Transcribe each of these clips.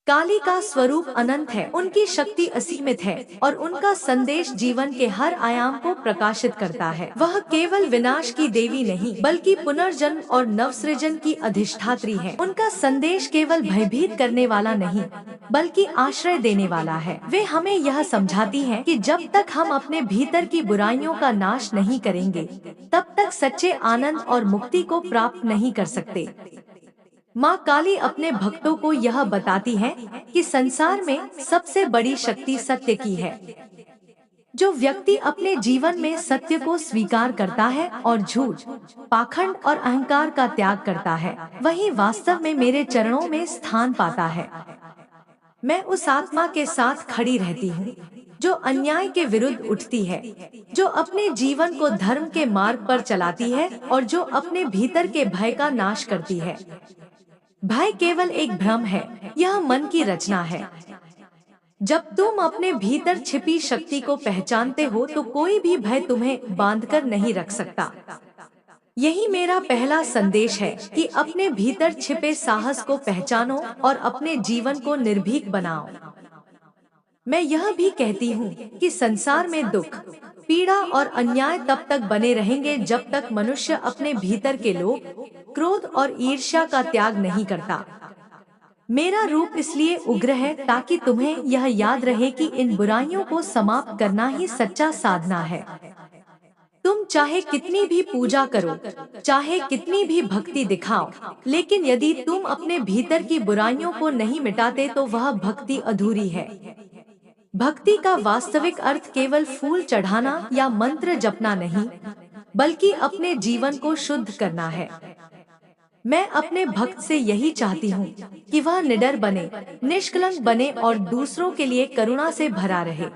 काली का स्वरूप अनंत है, उनकी शक्ति असीमित है और उनका संदेश जीवन के हर आयाम को प्रकाशित करता है। वह केवल विनाश की देवी नहीं बल्कि पुनर्जन्म और नवसृजन की अधिष्ठात्री है। उनका संदेश केवल भयभीत करने वाला नहीं बल्कि आश्रय देने वाला है। वे हमें यह समझाती हैं कि जब तक हम अपने भीतर की बुराइयों का नाश नहीं करेंगे तब तक सच्चे आनंद और मुक्ति को प्राप्त नहीं कर सकते। माँ काली अपने भक्तों को यह बताती है कि संसार में सबसे बड़ी शक्ति सत्य की है। जो व्यक्ति अपने जीवन में सत्य को स्वीकार करता है और झूठ, पाखंड और अहंकार का त्याग करता है, वही वास्तव में मेरे चरणों में स्थान पाता है। मैं उस आत्मा के साथ खड़ी रहती हूँ जो अन्याय के विरुद्ध उठती है, जो अपने जीवन को धर्म के मार्ग पर चलाती है और जो अपने भीतर के भय का नाश करती है। भय केवल एक भ्रम है, यह मन की रचना है। जब तुम अपने भीतर छिपी शक्ति को पहचानते हो तो कोई भी भय तुम्हें बांधकर नहीं रख सकता। यही मेरा पहला संदेश है कि अपने भीतर छिपे साहस को पहचानो और अपने जीवन को निर्भीक बनाओ। मैं यह भी कहती हूँ कि संसार में दुख, पीड़ा और अन्याय तब तक बने रहेंगे जब तक मनुष्य अपने भीतर के लोभ, क्रोध और ईर्ष्या का त्याग नहीं करता। मेरा रूप इसलिए उग्र है ताकि तुम्हें यह याद रहे कि इन बुराइयों को समाप्त करना ही सच्चा साधना है। तुम चाहे कितनी भी पूजा करो, चाहे कितनी भी भक्ति दिखाओ, लेकिन यदि तुम अपने भीतर की बुराइयों को नहीं मिटाते तो वह भक्ति अधूरी है। भक्ति का वास्तविक अर्थ केवल फूल चढ़ाना या मंत्र जपना नहीं, बल्कि अपने जीवन को शुद्ध करना है। मैं अपने भक्त से यही चाहती हूँ कि वह निडर बने, निष्कलंक बने और दूसरों के लिए करुणा से भरा रहे।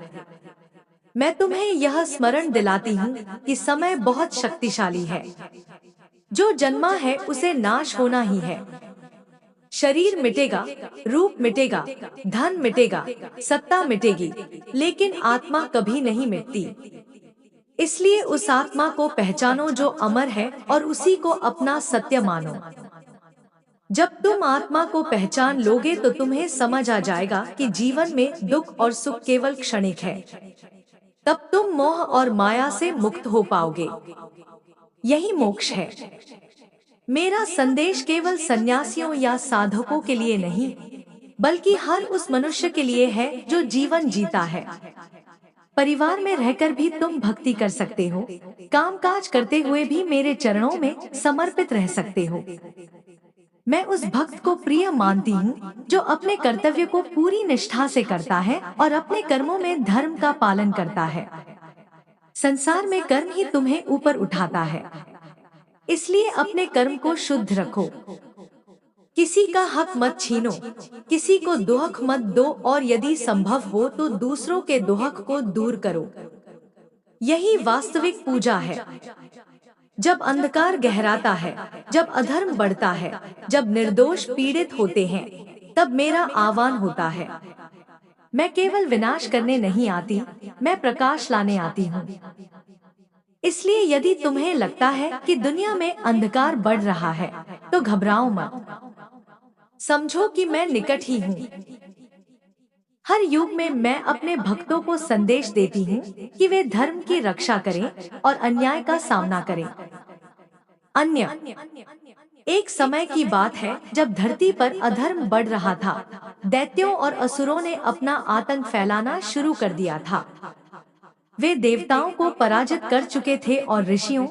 मैं तुम्हें यह स्मरण दिलाती हूँ कि समय बहुत शक्तिशाली है। जो जन्मा है उसे नाश होना ही है। शरीर मिटेगा, रूप मिटेगा, धन मिटेगा, सत्ता मिटेगी, लेकिन आत्मा कभी नहीं मिटती। इसलिए उस आत्मा को पहचानो जो अमर है और उसी को अपना सत्य मानो। जब तुम आत्मा को पहचान लोगे तो तुम्हें समझ आ जाएगा कि जीवन में दुख और सुख केवल क्षणिक है। तब तुम मोह और माया से मुक्त हो पाओगे। यही मोक्ष है। मेरा संदेश केवल सन्यासियों या साधकों के लिए नहीं, बल्कि हर उस मनुष्य के लिए है जो जीवन जीता है। परिवार में रहकर भी तुम भक्ति कर सकते हो, कामकाज करते हुए भी मेरे चरणों में समर्पित रह सकते हो। मैं उस भक्त को प्रिय मानती हूँ जो अपने कर्तव्य को पूरी निष्ठा से करता है और अपने कर्मों में धर्म का पालन करता है। संसार में कर्म ही तुम्हें ऊपर उठाता है, इसलिए अपने कर्म को शुद्ध रखो। किसी का हक मत छीनो, किसी को दोहक मत दो और यदि संभव हो तो दूसरों के दोहक को दूर करो। यही वास्तविक पूजा है। जब अंधकार गहराता है, जब अधर्म बढ़ता है, जब निर्दोष पीड़ित होते हैं, तब मेरा आह्वान होता है। मैं केवल विनाश करने नहीं आती, मैं प्रकाश लाने आती हूँ। इसलिए यदि तुम्हें लगता है कि दुनिया में अंधकार बढ़ रहा है, तो घबराओ मत। समझो कि मैं निकट ही हूँ। हर युग में मैं अपने भक्तों को संदेश देती हूँ कि वे धर्म की रक्षा करें और अन्याय का सामना करें। एक समय की बात है जब धरती पर अधर्म बढ़ रहा था। दैत्यों और असुरों ने अपना आतंक फैलाना शुरू कर दिया था। वे देवताओं को पराजित कर चुके थे और ऋषियों,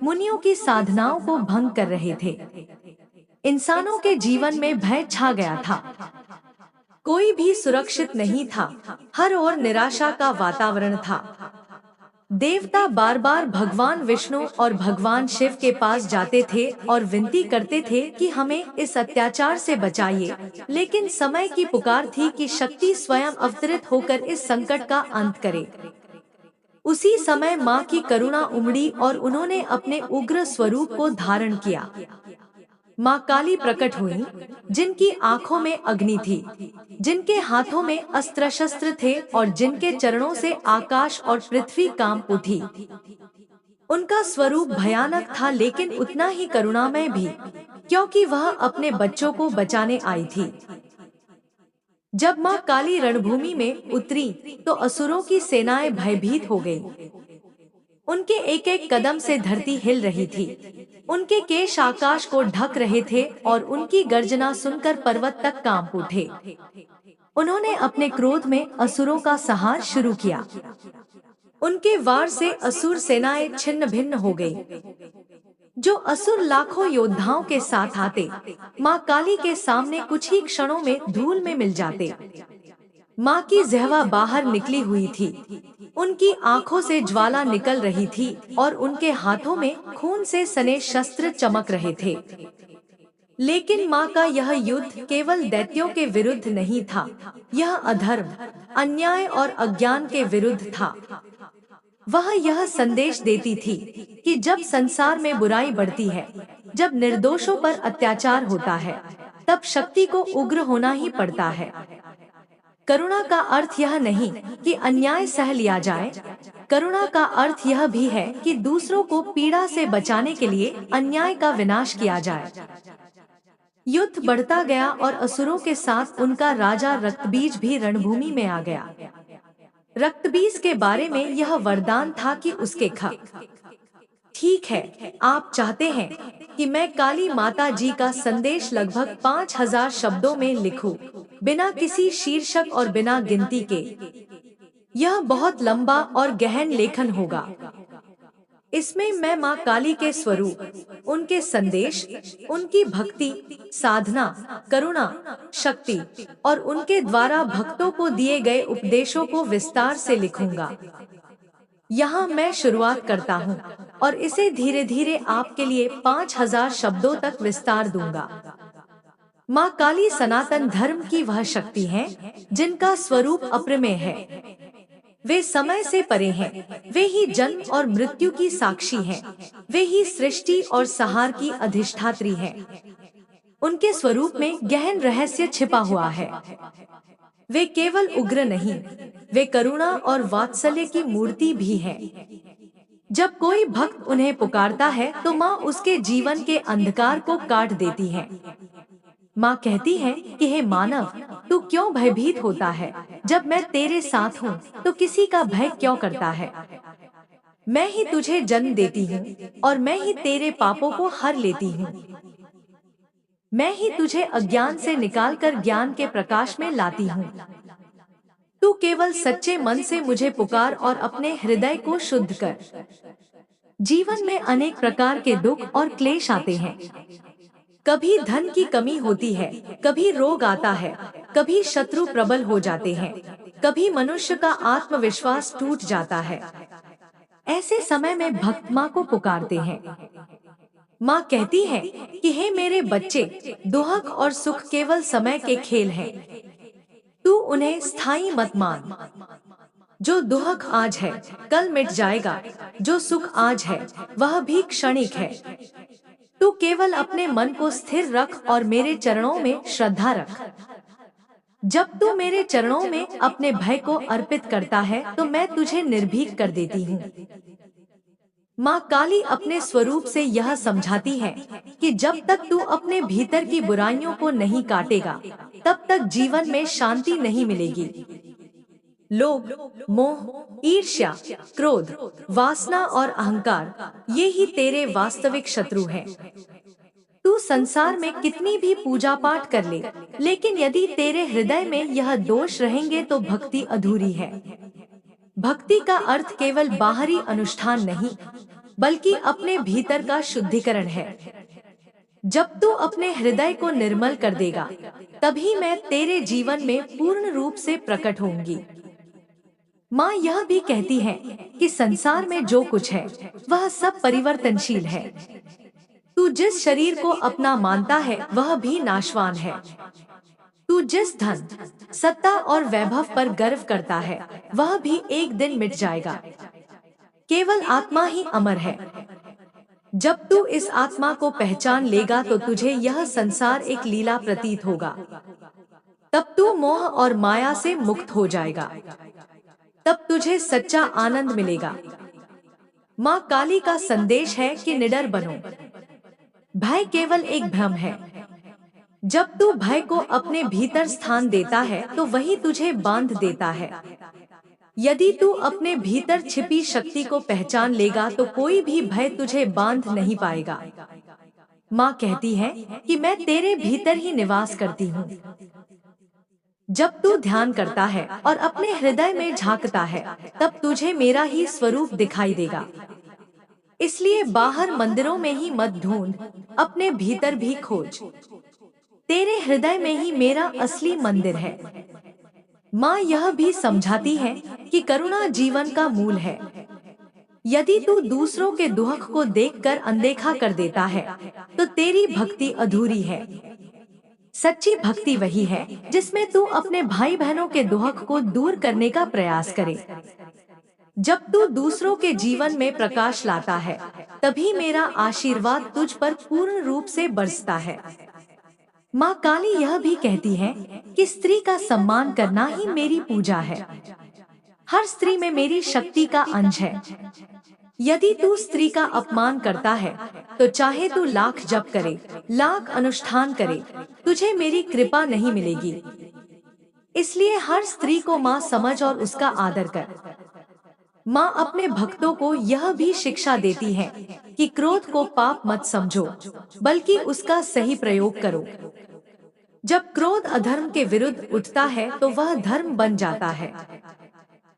मुनियों की साधनाओं को भंग कर रहे थे। इंसानों के जीवन में भय छा गया था। कोई भी सुरक्षित नहीं था, हर ओर निराशा का वातावरण था। देवता बार बार भगवान विष्णु और भगवान शिव के पास जाते थे और विनती करते थे कि हमें इस अत्याचार से बचाइए, लेकिन समय की पुकार थी कि शक्ति स्वयं अवतरित होकर इस संकट का अंत करे। उसी समय माँ की करुणा उमड़ी और उन्होंने अपने उग्र स्वरूप को धारण किया। माँ काली प्रकट हुई, जिनकी आंखों में अग्नि थी, जिनके हाथों में अस्त्र शस्त्र थे और जिनके चरणों से आकाश और पृथ्वी कांप उठी। उनका स्वरूप भयानक था लेकिन उतना ही करुणामय भी, क्योंकि वह अपने बच्चों को बचाने आई थी। जब माँ काली रणभूमि में उतरी तो असुरों की सेनाएं भयभीत हो गईं। उनके एक एक कदम से धरती हिल रही थी। उनके केश आकाश को ढक रहे थे और उनकी गर्जना सुनकर पर्वत तक कांप उठे। उन्होंने अपने क्रोध में असुरों का संहार शुरू किया। उनके वार से असुर सेनाएं छिन्न भिन्न हो गईं। जो असुर लाखों योद्धाओं के साथ आते, माँ काली के सामने कुछ ही क्षणों में धूल में मिल जाते। माँ की जिह्वा बाहर निकली हुई थी, उनकी आंखों से ज्वाला निकल रही थी और उनके हाथों में खून से सने शस्त्र चमक रहे थे। लेकिन माँ का यह युद्ध केवल दैत्यों के विरुद्ध नहीं था, यह अधर्म, अन्याय और अज्ञान के विरुद्ध था। वह यह संदेश देती थी कि जब संसार में बुराई बढ़ती है, जब निर्दोषों पर अत्याचार होता है, तब शक्ति को उग्र होना ही पड़ता है। करुणा का अर्थ यह नहीं कि अन्याय सह लिया जाए। करुणा का अर्थ यह भी है कि दूसरों को पीड़ा से बचाने के लिए अन्याय का विनाश किया जाए। युद्ध बढ़ता गया और असुरों के साथ उनका राजा रक्तबीज भी रणभूमि में आ गया। रक्तबीज के बारे में यह वरदान था कि उसके ठीक है, आप चाहते हैं कि मैं काली माता जी का संदेश लगभग 5000 शब्दों में लिखूं, बिना किसी शीर्षक और बिना गिनती के। यह बहुत लंबा और गहन लेखन होगा। इसमें मैं माँ काली के स्वरूप, उनके संदेश, उनकी भक्ति, साधना, करुणा, शक्ति और उनके द्वारा भक्तों को दिए गए उपदेशों को विस्तार से लिखूंगा। यहाँ मैं शुरुआत करता हूँ और इसे धीरे धीरे आपके लिए 5000 शब्दों तक विस्तार दूंगा। माँ काली सनातन धर्म की वह शक्ति है जिनका स्वरूप अप्रमेय है। वे समय से परे हैं, वे ही जन्म और मृत्यु की साक्षी हैं, वे ही सृष्टि और संहार की अधिष्ठात्री हैं। उनके स्वरूप में गहन रहस्य छिपा हुआ है। वे केवल उग्र नहीं, वे करुणा और वात्सल्य की मूर्ति भी हैं। जब कोई भक्त उन्हें पुकारता है तो माँ उसके जीवन के अंधकार को काट देती है। माँ कहती है कि हे मानव, तू क्यों भयभीत होता है? जब मैं तेरे साथ हूँ तो किसी का भय क्यों करता है? मैं ही तुझे जन्म देती हूँ और मैं ही तेरे पापों को हर लेती हूँ। मैं ही तुझे अज्ञान से निकालकर ज्ञान के प्रकाश में लाती हूँ। तू केवल सच्चे मन से मुझे पुकार और अपने हृदय को शुद्ध कर। जीवन में अनेक प्रकार के दुख और क्लेश आते हैं। कभी धन की कमी होती है, कभी रोग आता है, कभी शत्रु प्रबल हो जाते हैं, कभी मनुष्य का आत्मविश्वास टूट जाता है। ऐसे समय में भक्त माँ को पुकारते हैं। माँ कहती है कि हे मेरे बच्चे, दुख और सुख केवल समय के खेल हैं। तू उन्हें स्थायी मत मान। जो दुख आज है कल मिट जाएगा, जो सुख आज है वह भी क्षणिक है। तू केवल अपने मन को स्थिर रख और मेरे चरणों में श्रद्धा रख। जब तू मेरे चरणों में अपने भय को अर्पित करता है तो मैं तुझे निर्भीक कर देती हूँ। माँ काली अपने स्वरूप से यह समझाती है कि जब तक तू अपने भीतर की बुराइयों को नहीं काटेगा, तब तक जीवन में शांति नहीं मिलेगी। लोभ, मोह, ईर्ष्या, क्रोध, वासना और अहंकार, ये ही तेरे वास्तविक शत्रु हैं। तू संसार में कितनी भी पूजा पाठ कर ले, लेकिन यदि तेरे हृदय में यह दोष रहेंगे तो भक्ति अधूरी है। भक्ति का अर्थ केवल बाहरी अनुष्ठान नहीं, बल्कि अपने भीतर का शुद्धिकरण है। जब तू अपने हृदय को निर्मल कर देगा, तभी मैं तेरे जीवन में पूर्ण रूप से प्रकट होंगी। माँ यह भी कहती है कि संसार में जो कुछ है वह सब परिवर्तनशील है। तू जिस शरीर को अपना मानता है वह भी नाशवान है। तू जिस धन, सत्ता और वैभव पर गर्व करता है वह भी एक दिन मिट जाएगा। केवल आत्मा ही अमर है। जब तू इस आत्मा को पहचान लेगा तो तुझे यह संसार एक लीला प्रतीत होगा। तब तू मोह और माया से मुक्त हो जाएगा। तब तुझे सच्चा आनंद मिलेगा। माँ काली का संदेश है कि निडर बनो। भय केवल एक भ्रम है। जब तू भय को अपने भीतर स्थान देता है तो वही तुझे बांध देता है। यदि तू अपने भीतर छिपी शक्ति को पहचान लेगा तो कोई भी भय तुझे बांध नहीं पाएगा। माँ कहती है कि मैं तेरे भीतर ही निवास करती हूँ। जब तू ध्यान करता है और अपने हृदय में झांकता है, तब तुझे मेरा ही स्वरूप दिखाई देगा। इसलिए बाहर मंदिरों में ही मत ढूंढ, अपने भीतर भी खोज। तेरे हृदय में ही मेरा असली मंदिर है। माँ यह भी समझाती है कि करुणा जीवन का मूल है। यदि तू दूसरों के दुख को देखकर अनदेखा कर देता है, तो तेरी भक्ति अधूरी है। सच्ची भक्ति वही है जिसमें तू अपने भाई बहनों के दुख को दूर करने का प्रयास करे। जब तू दूसरों के जीवन में प्रकाश लाता है, तभी मेरा आशीर्वाद तुझ पर पूर्ण रूप से बरसता है। माँ काली यह भी कहती है कि स्त्री का सम्मान करना ही मेरी पूजा है। हर स्त्री में मेरी शक्ति का अंश है। यदि तू स्त्री का अपमान करता है, तो चाहे तू लाख जप करे, लाख अनुष्ठान करे, तुझे मेरी कृपा नहीं मिलेगी। इसलिए हर स्त्री को माँ समझ और उसका आदर कर। माँ अपने भक्तों को यह भी शिक्षा देती है कि क्रोध को पाप मत समझो, बल्कि उसका सही प्रयोग करो। जब क्रोध अधर्म के विरुद्ध उठता है तो वह धर्म बन जाता है।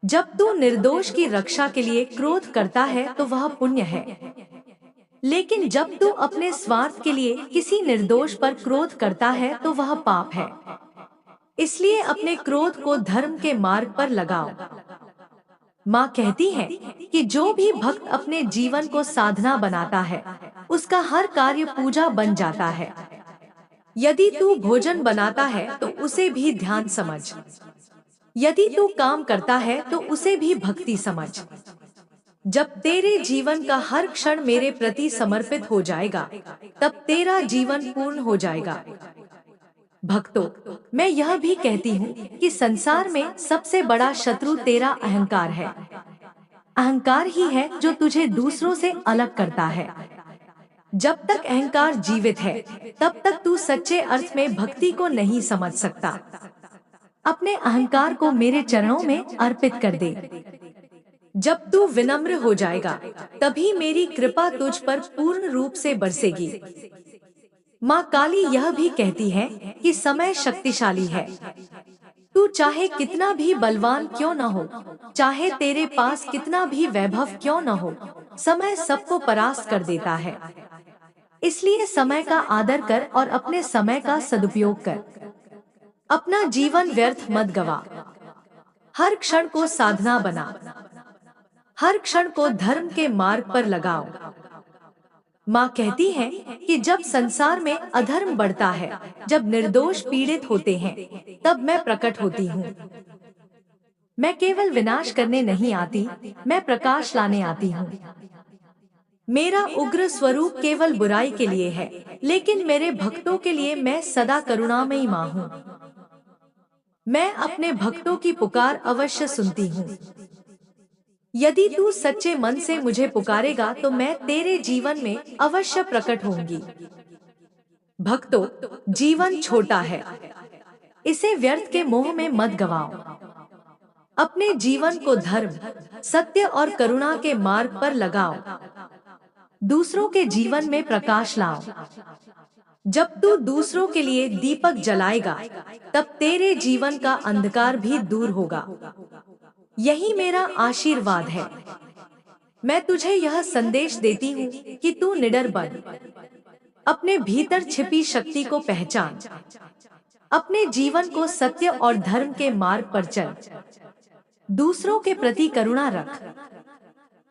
जब तू निर्दोष की रक्षा के लिए क्रोध करता है तो वह पुण्य है। लेकिन जब तू अपने स्वार्थ के लिए किसी निर्दोष पर क्रोध करता है तो वह पाप है। इसलिए अपने क्रोध को धर्म के मार्ग पर लगाओ। माँ कहती है कि जो भी भक्त अपने जीवन को साधना बनाता है, उसका हर कार्य पूजा बन जाता है। यदि तू भोजन बनाता है तो उसे भी ध्यान समझ। यदि तू काम करता है तो उसे भी भक्ति समझ। जब तेरे जीवन का हर क्षण मेरे प्रति समर्पित हो जाएगा, तब तेरा जीवन पूर्ण हो जाएगा। भक्तों, मैं यह भी कहती हूँ कि संसार में सबसे बड़ा शत्रु तेरा अहंकार है। अहंकार ही है जो तुझे दूसरों से अलग करता है। जब तक अहंकार जीवित है, तब तक तू सच्चे अर्थ में भक्ति को नहीं समझ सकता। अपने अहंकार को मेरे चरणों में अर्पित कर दे। जब तू विनम्र हो जाएगा, तभी मेरी कृपा तुझ पर पूर्ण रूप से बरसेगी। माँ काली यह भी कहती है कि समय शक्तिशाली है। तू चाहे कितना भी बलवान क्यों न हो, चाहे तेरे पास कितना भी वैभव क्यों न हो, समय सबको परास्त कर देता है। इसलिए समय का आदर कर और अपने समय का सदुपयोग कर। अपना जीवन व्यर्थ मत गवा। हर क्षण को साधना बना। हर क्षण को धर्म के मार्ग पर लगाओ। माँ कहती है कि जब संसार में अधर्म बढ़ता है, जब निर्दोष पीड़ित होते हैं, तब मैं प्रकट होती हूँ। मैं केवल विनाश करने नहीं आती, मैं प्रकाश लाने आती हूँ। मेरा उग्र स्वरूप केवल बुराई के लिए है, लेकिन मेरे भक्तों के लिए मैं सदा करुणामयी माँ हूँ। मैं अपने भक्तों की पुकार अवश्य सुनती हूँ। यदि तू सच्चे मन से मुझे पुकारेगा तो मैं तेरे जीवन में अवश्य प्रकट होंगी। भक्तों, जीवन छोटा है, इसे व्यर्थ के मोह में मत गवाओ। अपने जीवन को धर्म, सत्य और करुणा के मार्ग पर लगाओ। दूसरों के जीवन में प्रकाश लाओ। जब तू दूसरों के लिए दीपक जलाएगा, तब तेरे जीवन का अंधकार भी दूर होगा। यही मेरा आशीर्वाद है। मैं तुझे यह संदेश देती हूँ कि तू निडर बन। अपने भीतर छिपी शक्ति को पहचान। अपने जीवन को सत्य और धर्म के मार्ग पर चल। दूसरों के प्रति करुणा रख।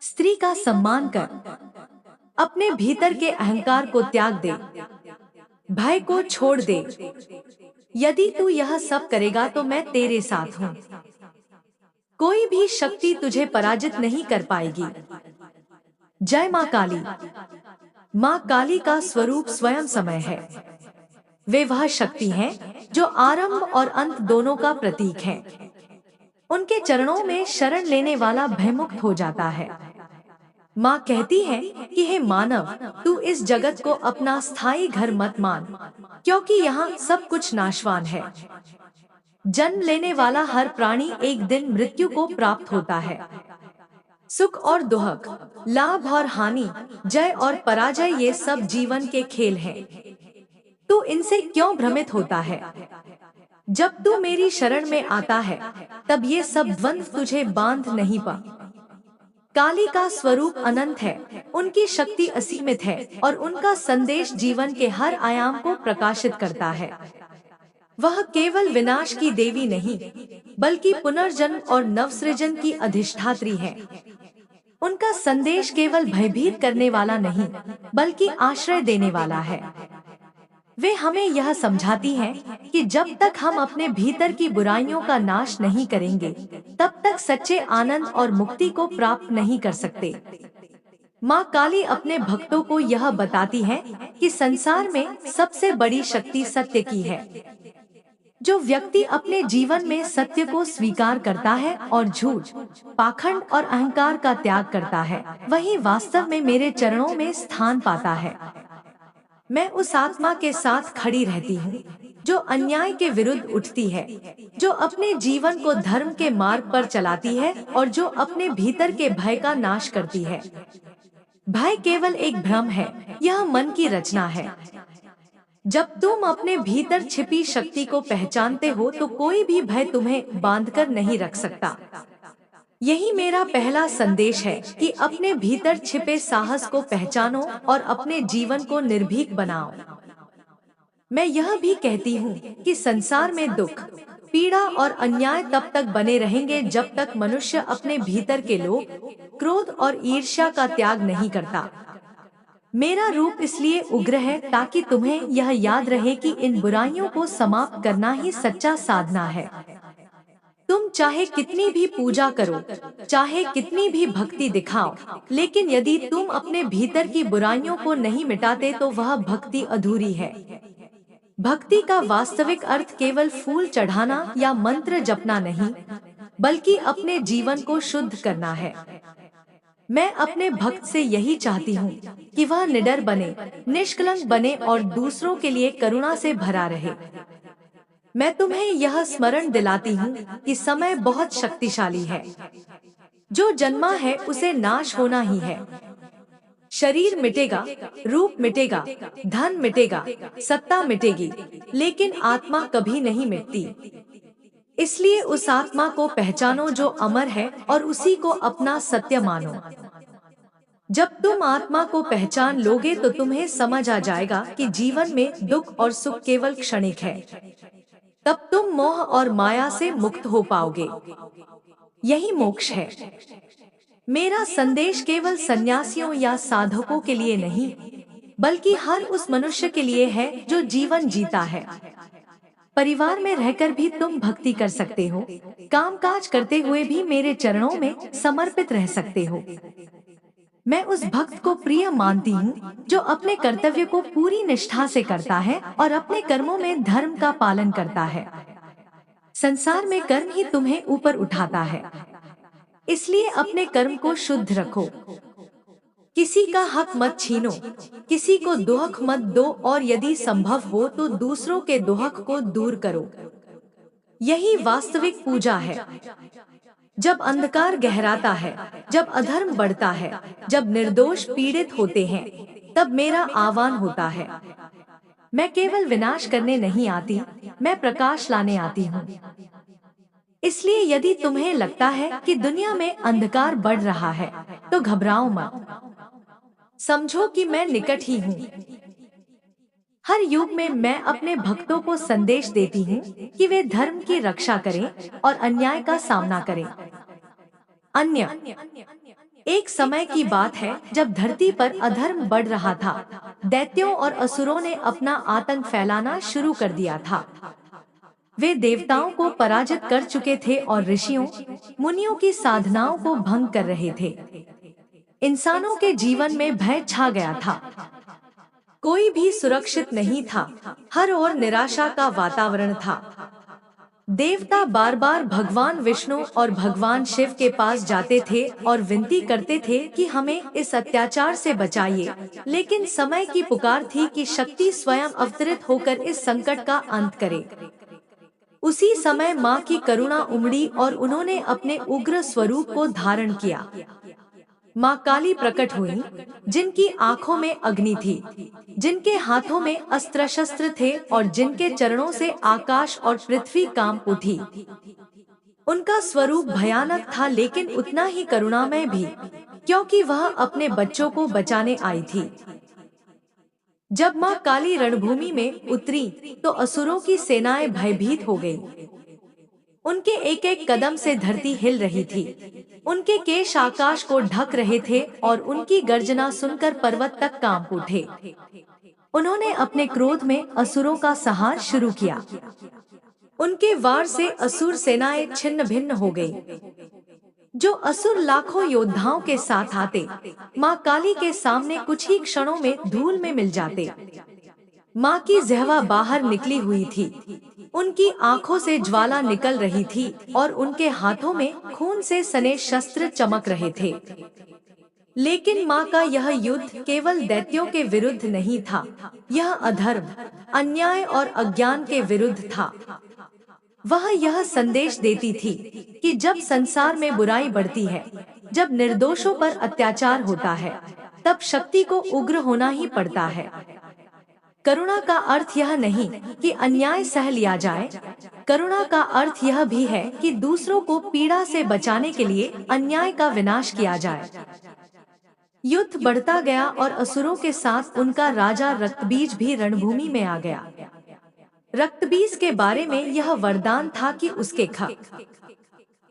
स्त्री का सम्मान कर। अपने भीतर के अहंकार को त्याग दे। भय को छोड़ दे। यदि तू यह सब करेगा तो मैं तेरे साथ हूँ। कोई भी शक्ति तुझे पराजित नहीं कर पाएगी। जय माँ काली। माँ काली का स्वरूप स्वयं समय है। वे वह शक्ति हैं जो आरंभ और अंत दोनों का प्रतीक है। उनके चरणों में शरण लेने वाला भयमुक्त हो जाता है। माँ कहती है कि हे मानव, तू इस जगत को अपना स्थायी घर मत मान, क्योंकि यहाँ सब कुछ नाशवान है। जन्म लेने वाला हर प्राणी एक दिन मृत्यु को प्राप्त होता है। सुख और दुख, लाभ और हानि, जय और पराजय, ये सब जीवन के खेल हैं। तू इनसे क्यों भ्रमित होता है? जब तू मेरी शरण में आता है, तब ये सब द्वंद्व तुझे बांध नहीं पा। काली का स्वरूप अनंत है, उनकी शक्ति असीमित है और उनका संदेश जीवन के हर आयाम को प्रकाशित करता है। वह केवल विनाश की देवी नहीं, बल्कि पुनर्जन्म और नवसृजन की अधिष्ठात्री है। उनका संदेश केवल भयभीत करने वाला नहीं, बल्कि आश्रय देने वाला है। वे हमें यह समझाती हैं कि जब तक हम अपने भीतर की बुराइयों का नाश नहीं करेंगे, तब तक सच्चे आनंद और मुक्ति को प्राप्त नहीं कर सकते। माँ काली अपने भक्तों को यह बताती है कि संसार में सबसे बड़ी शक्ति सत्य की है। जो व्यक्ति अपने जीवन में सत्य को स्वीकार करता है और झूठ, पाखंड और अहंकार का त्याग करता है, वही वास्तव में मेरे चरणों में स्थान पाता है। मैं उस आत्मा के साथ खड़ी रहती हूँ जो अन्याय के विरुद्ध उठती है, जो अपने जीवन को धर्म के मार्ग पर चलाती है और जो अपने भीतर के भय का नाश करती है। भय केवल एक भ्रम है, यह मन की रचना है। जब तुम अपने भीतर छिपी शक्ति को पहचानते हो तो कोई भी भय तुम्हें बांधकर नहीं रख सकता। यही मेरा पहला संदेश है कि अपने भीतर छिपे साहस को पहचानो और अपने जीवन को निर्भीक बनाओ। मैं यह भी कहती हूँ कि संसार में दुख, पीड़ा और अन्याय तब तक बने रहेंगे जब तक मनुष्य अपने भीतर के लोभ, क्रोध और ईर्ष्या का त्याग नहीं करता। मेरा रूप इसलिए उग्र है ताकि तुम्हें यह याद रहे कि इन बुराइयों को समाप्त करना ही सच्चा साधना है। तुम चाहे कितनी भी पूजा करो, चाहे कितनी भी भक्ति दिखाओ, लेकिन यदि तुम अपने भीतर की बुराइयों को नहीं मिटाते तो वह भक्ति अधूरी है। भक्ति का वास्तविक अर्थ केवल फूल चढ़ाना या मंत्र जपना नहीं, बल्कि अपने जीवन को शुद्ध करना है। मैं अपने भक्त से यही चाहती हूँ कि वह निडर बने, निष्कलंक बने और दूसरों के लिए करुणा से भरा रहे। मैं तुम्हें यह स्मरण दिलाती हूँ कि समय बहुत शक्तिशाली है। जो जन्मा है उसे नाश होना ही है। शरीर मिटेगा, रूप मिटेगा, धन मिटेगा, सत्ता मिटेगी, लेकिन आत्मा कभी नहीं मिटती। इसलिए उस आत्मा को पहचानो जो अमर है और उसी को अपना सत्य मानो। जब तुम आत्मा को पहचान लोगे तो तुम्हें समझ आ जाएगा कि जीवन में दुख और सुख केवल क्षणिक है। तब तुम मोह और माया से मुक्त हो पाओगे। यही मोक्ष है। मेरा संदेश केवल सन्यासियों या साधकों के लिए नहीं, बल्कि हर उस मनुष्य के लिए है जो जीवन जीता है। परिवार में रहकर भी तुम भक्ति कर सकते हो, कामकाज करते हुए भी मेरे चरणों में समर्पित रह सकते हो। मैं उस भक्त को प्रिय मानती हूँ जो अपने कर्तव्य को पूरी निष्ठा से करता है और अपने कर्मों में धर्म का पालन करता है। संसार में कर्म ही तुम्हें ऊपर उठाता है, इसलिए अपने कर्म को शुद्ध रखो। किसी का हक मत छीनो, किसी को दोहक मत दो और यदि संभव हो तो दूसरों के दोहक को दूर करो। यही वास्तविक पूजा है। जब अंधकार गहराता है, जब अधर्म बढ़ता है, जब निर्दोष पीड़ित होते हैं, तब मेरा आह्वान होता है। मैं केवल विनाश करने नहीं आती, मैं प्रकाश लाने आती हूँ। इसलिए यदि तुम्हें लगता है कि दुनिया में अंधकार बढ़ रहा है, तो घबराओ मत। समझो कि मैं निकट ही हूँ। हर युग में मैं अपने भक्तों को संदेश देती हूँ कि वे धर्म की रक्षा करें और अन्याय का सामना करें। एक समय की बात है जब धरती पर अधर्म बढ़ रहा था। दैत्यों और असुरों ने अपना आतंक फैलाना शुरू कर दिया था। वे देवताओं को पराजित कर चुके थे और ऋषियों, मुनियों की साधनाओं को भंग कर रहे थे। इंसानों के जीवन में भय छा गया था। कोई भी सुरक्षित नहीं था, हर ओर निराशा का वातावरण था। देवता बार बार भगवान विष्णु और भगवान शिव के पास जाते थे और विनती करते थे कि हमें इस अत्याचार से बचाइए, लेकिन समय की पुकार थी कि शक्ति स्वयं अवतरित होकर इस संकट का अंत करे। उसी समय माँ की करुणा उमड़ी और उन्होंने अपने उग्र स्वरूप को धारण किया। माँ काली प्रकट हुई, जिनकी आंखों में अग्नि थी, जिनके हाथों में अस्त्र शस्त्र थे और जिनके चरणों से आकाश और पृथ्वी कांप उठी। उनका स्वरूप भयानक था लेकिन उतना ही करुणामय भी, क्योंकि वह अपने बच्चों को बचाने आई थी। जब माँ काली रणभूमि में उतरी तो असुरों की सेनाएं भयभीत हो गईं। उनके एक एक कदम से धरती हिल रही थी। उनके केश आकाश को ढक रहे थे और उनकी गर्जना सुनकर पर्वत तक कांप उठे। उन्होंने अपने क्रोध में असुरों का संहार शुरू किया। उनके वार से असुर सेनाएं छिन्न भिन्न हो गई। जो असुर लाखों योद्धाओं के साथ आते, माँ काली के सामने कुछ ही क्षणों में धूल में मिल जाते। माँ की जिह्वा बाहर निकली हुई थी, उनकी आंखों से ज्वाला निकल रही थी और उनके हाथों में खून से सने शस्त्र चमक रहे थे। लेकिन माँ का यह युद्ध केवल दैत्यों के विरुद्ध नहीं था, यह अधर्म, अन्याय और अज्ञान के विरुद्ध था। वह यह संदेश देती थी कि जब संसार में बुराई बढ़ती है, जब निर्दोषों पर अत्याचार होता है, तब शक्ति को उग्र होना ही पड़ता है। करुणा का अर्थ यह नहीं कि अन्याय सह लिया जाए, करुणा का अर्थ यह भी है कि दूसरों को पीड़ा से बचाने के लिए अन्याय का विनाश किया जाए। युद्ध बढ़ता गया और असुरों के साथ उनका राजा रक्तबीज भी रणभूमि में आ गया। रक्तबीज के बारे में यह वरदान था कि उसके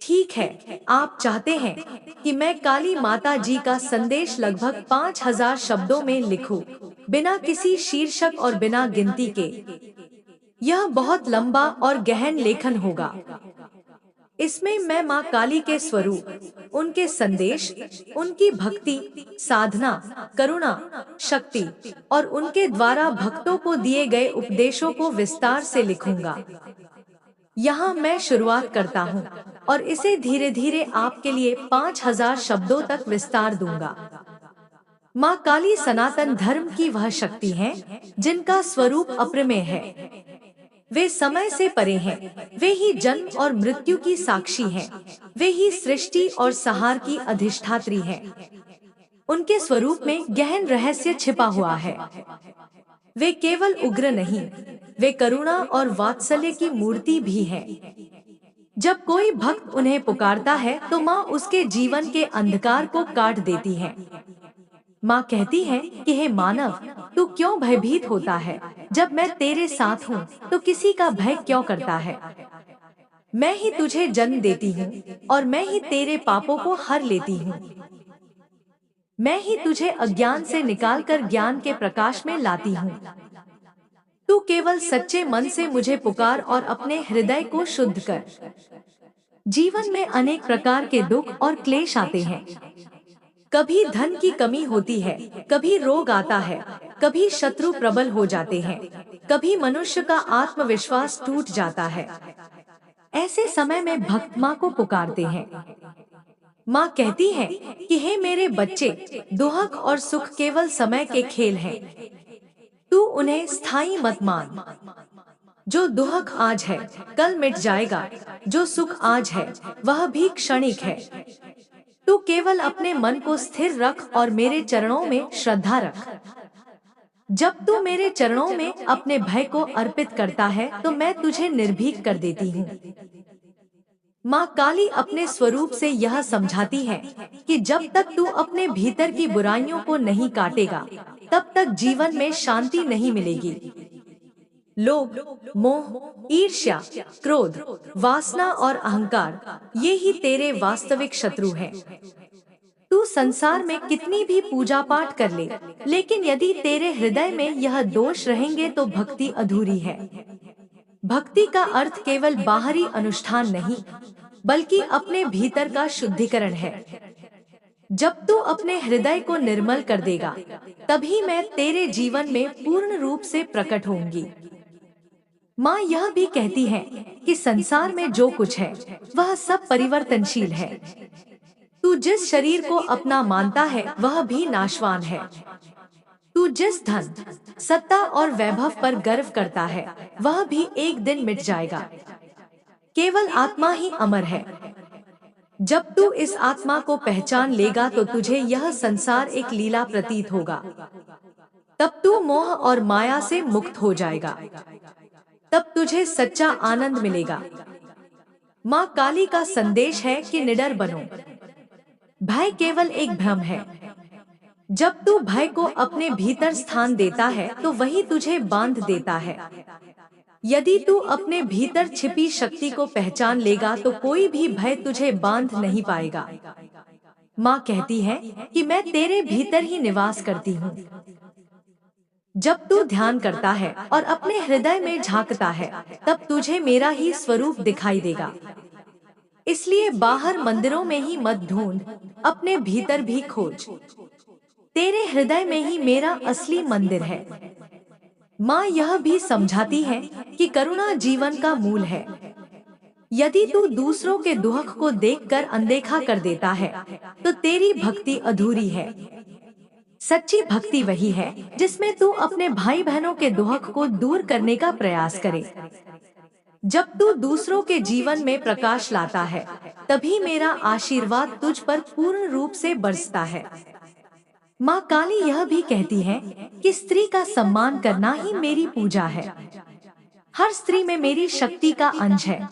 ठीक है, आप चाहते हैं कि मैं काली माता जी का संदेश लगभग 5000 शब्दों में लिखूं, बिना किसी शीर्षक और बिना गिनती के। यह बहुत लंबा और गहन लेखन होगा। इसमें मैं माँ काली के स्वरूप, उनके संदेश, उनकी भक्ति, साधना, करुणा, शक्ति और उनके द्वारा भक्तों को दिए गए उपदेशों को विस्तार से लिखूंगा। यहाँ मैं शुरुआत करता हूँ और इसे धीरे धीरे आपके लिए 5000 शब्दों तक विस्तार दूंगा। माँ काली सनातन धर्म की वह शक्ति है जिनका स्वरूप अप्रमेय है। वे समय से परे हैं, वे ही जन्म और मृत्यु की साक्षी हैं, वे ही सृष्टि और संहार की अधिष्ठात्री हैं। उनके स्वरूप में गहन रहस्य छिपा हुआ है। वे केवल उग्र नहीं, वे करुणा और वात्सल्य की मूर्ति भी हैं। जब कोई भक्त उन्हें पुकारता है तो माँ उसके जीवन के अंधकार को काट देती है। माँ कहती है कि हे मानव, तू क्यों भयभीत होता है? जब मैं तेरे साथ हूँ तो किसी का भय क्यों करता है? मैं ही तुझे जन्म देती हूँ और मैं ही तेरे पापों को हर लेती हूँ। मैं ही तुझे अज्ञान से निकालकर ज्ञान के प्रकाश में लाती हूँ। तू केवल सच्चे मन से मुझे पुकार और अपने हृदय को शुद्ध कर। जीवन में अनेक प्रकार के दुख और क्लेश आते हैं। कभी धन की कमी होती है, कभी रोग आता है, कभी शत्रु प्रबल हो जाते हैं, कभी मनुष्य का आत्मविश्वास टूट जाता है। ऐसे समय में भक्त माँ को पुकारते हैं। माँ कहती है कि हे मेरे बच्चे, दुख और सुख केवल समय के खेल हैं। तू उन्हें स्थायी मत मान। जो दुख आज है कल मिट जाएगा, जो सुख आज है वह भी क्षणिक है। तू केवल अपने मन को स्थिर रख और मेरे चरणों में श्रद्धा रख। जब तू मेरे चरणों में अपने भय को अर्पित करता है तो मैं तुझे निर्भीक कर देती हूँ। माँ काली अपने स्वरूप से यह समझाती है कि जब तक तू अपने भीतर की बुराइयों को नहीं काटेगा, तब तक जीवन में शांति नहीं मिलेगी। लोभ, मोह, ईर्ष्या, क्रोध, वासना और अहंकार, ये ही तेरे वास्तविक शत्रु हैं। तू संसार में कितनी भी पूजा पाठ कर ले, लेकिन यदि तेरे हृदय में यह दोष रहेंगे तो भक्ति अधूरी है। भक्ति का अर्थ केवल बाहरी अनुष्ठान नहीं, बल्कि अपने भीतर का शुद्धिकरण है। जब तू अपने हृदय को निर्मल कर देगा, तभी मैं तेरे जीवन में पूर्ण रूप से प्रकट होंगी। माँ यह भी कहती है कि संसार में जो कुछ है वह सब परिवर्तनशील है। तू जिस शरीर को अपना मानता है वह भी नाशवान है। तू जिस धन, सत्ता और वैभव पर गर्व करता है वह भी एक दिन मिट जाएगा। केवल आत्मा ही अमर है। जब तू इस आत्मा को पहचान लेगा तो तुझे यह संसार एक लीला प्रतीत होगा। तब तू मोह और माया से मुक्त हो जाएगा। तब तुझे सच्चा आनंद मिलेगा। माँ काली का संदेश है कि निडर बनो। भय केवल एक भ्रम है। जब तू भय को अपने भीतर स्थान देता है तो वही तुझे बांध देता है। यदि तू अपने भीतर छिपी शक्ति को पहचान लेगा तो कोई भी भय तुझे बांध नहीं पाएगा। माँ कहती है कि मैं तेरे भीतर ही निवास करती हूँ। जब तू ध्यान करता है और अपने हृदय में झांकता है तब तुझे मेरा ही स्वरूप दिखाई देगा। इसलिए बाहर मंदिरों में ही मत ढूंढ, अपने भीतर भी खोज। तेरे हृदय में ही मेरा असली मंदिर है। माँ यह भी समझाती है कि करुणा जीवन का मूल है। यदि तू दूसरों के दुख को देखकर अनदेखा कर देता है तो तेरी भक्ति अधूरी है। सच्ची भक्ति वही है जिसमें तू अपने भाई बहनों के दुख को दूर करने का प्रयास करे। जब तू दूसरों के जीवन में प्रकाश लाता है तभी मेरा आशीर्वाद तुझ पर पूर्ण रूप से बरसता है। माँ काली यह भी कहती है कि स्त्री का सम्मान करना ही मेरी पूजा है। हर स्त्री में मेरी शक्ति का अंश है।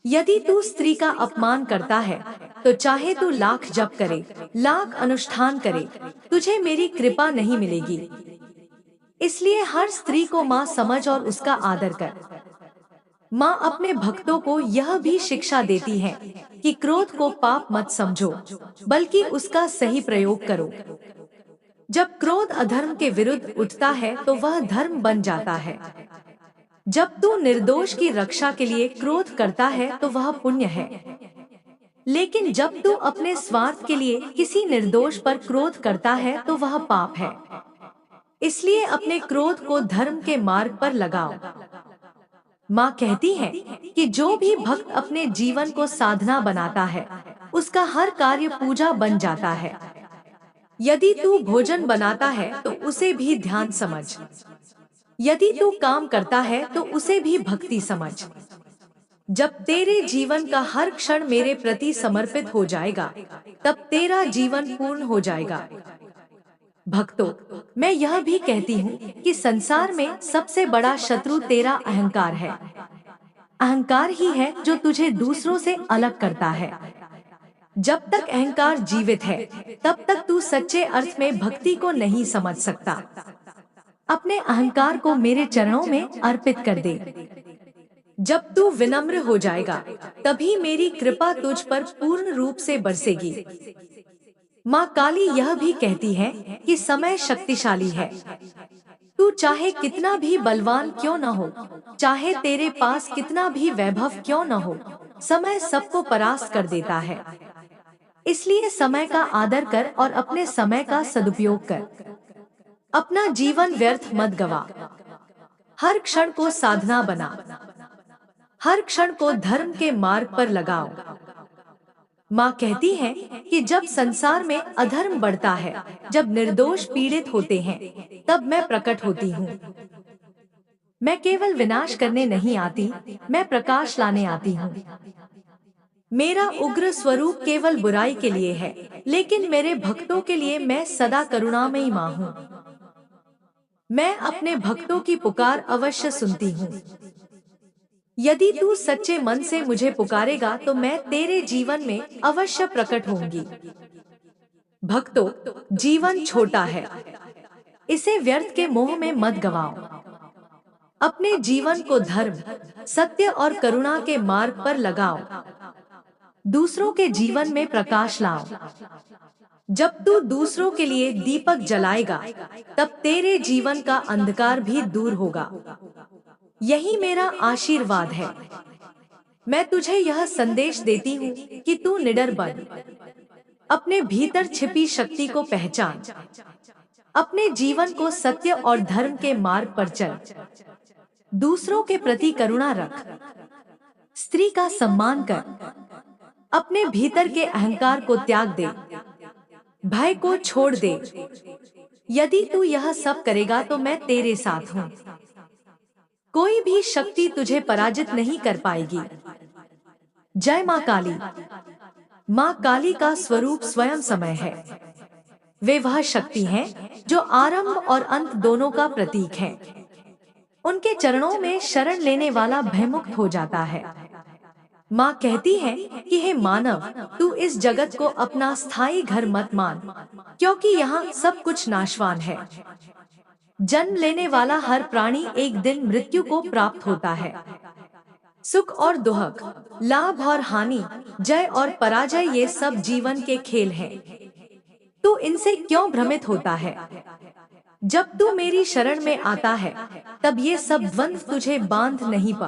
यदि तू स्त्री का अपमान करता है तो चाहे तू लाख जप करे, लाख अनुष्ठान करे, तुझे मेरी कृपा नहीं मिलेगी। इसलिए हर स्त्री को माँ समझ और उसका आदर कर। माँ अपने भक्तों को यह भी शिक्षा देती है कि क्रोध को पाप मत समझो, बल्कि उसका सही प्रयोग करो। जब क्रोध अधर्म के विरुद्ध उठता है तो वह धर्म बन जाता है। जब तू निर्दोष की रक्षा के लिए क्रोध करता है तो वह पुण्य है। लेकिन जब तू अपने स्वार्थ के लिए किसी निर्दोष पर क्रोध करता है तो वह पाप है। इसलिए अपने क्रोध को धर्म के मार्ग पर लगाओ। माँ कहती है कि जो भी भक्त अपने जीवन को साधना बनाता है उसका हर कार्य पूजा बन जाता है। यदि तू भोजन बनाता है तो उसे भी ध्यान समझ। यदि तू काम करता है तो उसे भी भक्ति समझ। जब तेरे जीवन का हर क्षण मेरे प्रति समर्पित हो जाएगा तब तेरा जीवन पूर्ण हो जाएगा। भक्तों, मैं यह भी कहती हूँ कि संसार में सबसे बड़ा शत्रु तेरा अहंकार है। अहंकार ही है जो तुझे दूसरों से अलग करता है। जब तक अहंकार जीवित है तब तक तू सच्चे अर्थ में भक्ति को नहीं समझ सकता। अपने अहंकार को मेरे चरणों में अर्पित कर दे। जब तू विनम्र हो जाएगा तभी मेरी कृपा तुझ पर पूर्ण रूप से बरसेगी। माँ काली यह भी कहती है कि समय शक्तिशाली है। तू चाहे कितना भी बलवान क्यों न हो, चाहे तेरे पास कितना भी वैभव क्यों न हो, समय सबको परास्त कर देता है। इसलिए समय का आदर कर और अपने समय का सदुपयोग कर। अपना जीवन व्यर्थ मत गवा। हर क्षण को साधना बना। हर क्षण को धर्म के मार्ग पर लगाओ। माँ कहती है कि जब संसार में अधर्म बढ़ता है, जब निर्दोष पीड़ित होते हैं, तब मैं प्रकट होती हूँ। मैं केवल विनाश करने नहीं आती, मैं प्रकाश लाने आती हूँ। मेरा उग्र स्वरूप केवल बुराई के लिए है, लेकिन मेरे भक्तों के लिए मैं सदा करुणामयी माँ हूँ। मैं अपने भक्तों की पुकार अवश्य सुनती हूँ। यदि तू सच्चे मन से मुझे पुकारेगा तो मैं तेरे जीवन में अवश्य प्रकट होंगी। भक्तों, जीवन छोटा है, इसे व्यर्थ के मोह में मत गवाओ। अपने जीवन को धर्म, सत्य और करुणा के मार्ग पर लगाओ। दूसरों के जीवन में प्रकाश लाओ। जब तू दूसरों के लिए दीपक जलाएगा तब तेरे जीवन का अंधकार भी दूर होगा। यही मेरा आशीर्वाद है। मैं तुझे यह संदेश देती हूँ कि तू निडर बन। अपने भीतर छिपी शक्ति को पहचान। अपने जीवन को सत्य और धर्म के मार्ग पर चल। दूसरों के प्रति करुणा रख, स्त्री का सम्मान कर, अपने भीतर के अहंकार को त्याग दे, भय को छोड़ दे। यदि तू यह सब करेगा तो मैं तेरे साथ हूँ। कोई भी शक्ति तुझे पराजित नहीं कर पाएगी। जय माँ काली। माँ काली का स्वरूप स्वयं समय है। वे वह शक्ति हैं जो आरंभ और अंत दोनों का प्रतीक है। उनके चरणों में शरण लेने वाला भयमुक्त हो जाता है। माँ कहती है कि हे मानव, तू इस जगत को अपना स्थायी घर मत मान, क्योंकि यहाँ सब कुछ नाशवान है। जन्म लेने वाला हर प्राणी एक दिन मृत्यु को प्राप्त होता है। सुख और दुख, लाभ और हानि, जय और पराजय, ये सब जीवन के खेल हैं। तू इनसे क्यों भ्रमित होता है? जब तू मेरी शरण में आता है, तब ये सब द्वंद्व तुझे बांध नहीं पा